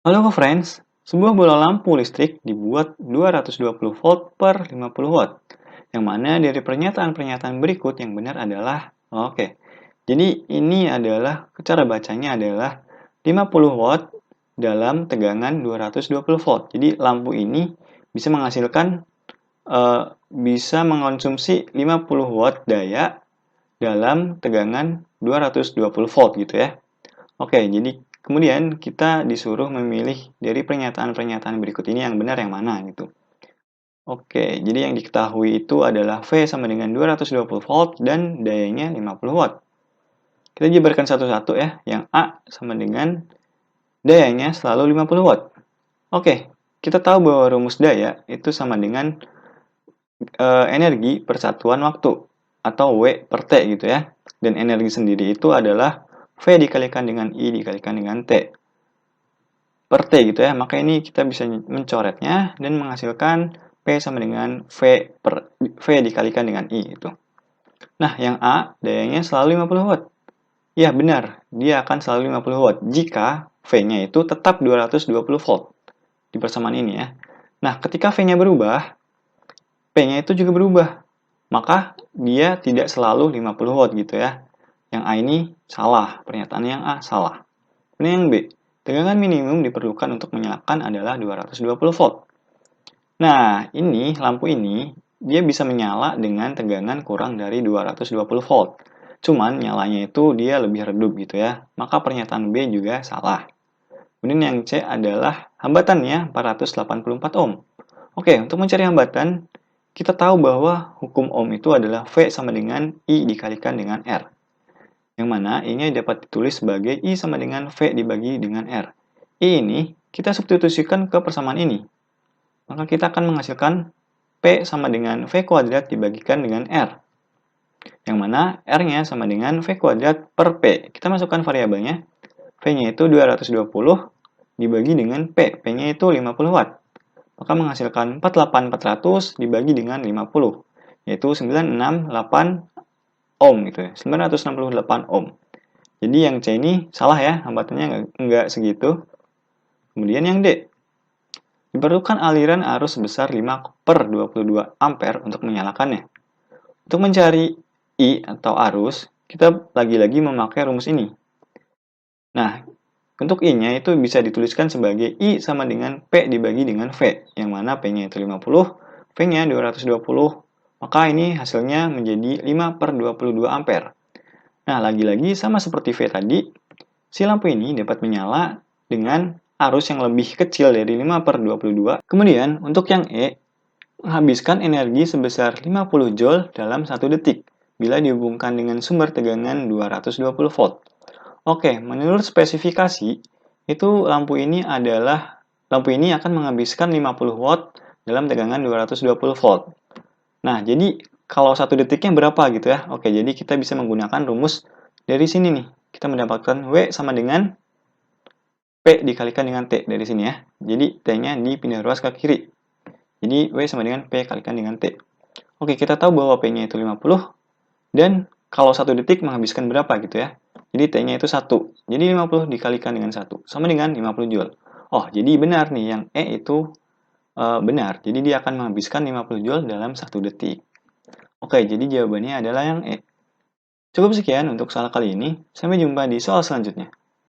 Halo friends, sebuah bola lampu listrik dibuat 220 volt per 50 watt. Yang mana dari pernyataan-pernyataan berikut yang benar adalah, oke. Jadi ini adalah, cara bacanya adalah 50 watt dalam tegangan 220 volt. Jadi lampu ini bisa menghasilkan, bisa mengonsumsi 50 watt daya dalam tegangan 220 volt gitu ya. Oke, jadi kemudian kita disuruh memilih dari pernyataan-pernyataan berikut ini yang benar yang mana gitu. Oke, jadi yang diketahui itu adalah V sama dengan 220 volt dan dayanya 50 watt. Kita jabarkan satu-satu ya. Yang A sama dengan dayanya selalu 50 watt. Oke, kita tahu bahwa rumus daya itu sama dengan energi per satuan waktu atau W per T gitu ya. Dan energi sendiri itu adalah V dikalikan dengan I dikalikan dengan T per T gitu ya. Maka ini kita bisa mencoretnya dan menghasilkan P sama dengan V dikalikan dengan I gitu. Nah, yang A dayanya selalu 50 watt. Ya, benar. Dia akan selalu 50 watt jika V-nya itu tetap 220 volt di persamaan ini ya. Nah, ketika V-nya berubah, P-nya itu juga berubah. Maka dia tidak selalu 50 watt gitu ya. Yang A ini salah. Pernyataan yang A salah. Ini yang B. Tegangan minimum diperlukan untuk menyalakan adalah 220 volt. Nah, ini lampu ini dia bisa menyala dengan tegangan kurang dari 220 volt. Cuman nyalanya itu dia lebih redup gitu ya. Maka pernyataan B juga salah. Kemudian yang C adalah hambatannya 484 ohm. Oke, untuk mencari hambatan, kita tahu bahwa hukum ohm itu adalah V sama dengan I dikalikan dengan R. Yang mana I-nya dapat ditulis sebagai I sama dengan V dibagi dengan R. I ini kita substitusikan ke persamaan ini. Maka kita akan menghasilkan P sama dengan V kuadrat dibagikan dengan R. Yang mana R-nya sama dengan V kuadrat per P. Kita masukkan variabelnya. V-nya itu 220 dibagi dengan P. P-nya itu 50 watt. Maka menghasilkan 48400 dibagi dengan 50. Yaitu 968 ohm gitu ya. 968 ohm. Jadi yang C ini salah ya, hambatannya nggak segitu. Kemudian yang D. Diperlukan aliran arus sebesar 5 per 22 ampere untuk menyalakannya. Untuk mencari I atau arus, kita lagi-lagi memakai rumus ini. Nah, untuk I-nya itu bisa dituliskan sebagai I sama dengan P dibagi dengan V, yang mana P-nya itu 50, V-nya 220, maka ini hasilnya menjadi 5 per 22 ampere. Nah, lagi-lagi sama seperti V tadi, si lampu ini dapat menyala dengan arus yang lebih kecil dari 5 per 22. Kemudian, untuk yang E, menghabiskan energi sebesar 50 joule dalam 1 detik, bila dihubungkan dengan sumber tegangan 220 volt. Oke, menurut spesifikasi, itu lampu ini akan menghabiskan 50 watt dalam tegangan 220 volt. Nah, jadi kalau 1 detiknya berapa gitu ya? Oke, jadi kita bisa menggunakan rumus dari sini nih. Kita mendapatkan W sama dengan P dikalikan dengan T dari sini ya. Jadi T-nya dipindah ruas ke kiri. Jadi W sama dengan P kalikan dengan T. Oke, kita tahu bahwa P-nya itu 50 dan kalau 1 detik menghabiskan berapa gitu ya. Jadi T-nya itu 1. Jadi 50 dikalikan dengan 1 sama dengan 50 joule. Oh, jadi benar nih yang E itu benar. Jadi dia akan menghabiskan 50 joule dalam 1 detik. Oke, jadi jawabannya adalah yang E. Cukup sekian untuk soal kali ini. Sampai jumpa di soal selanjutnya.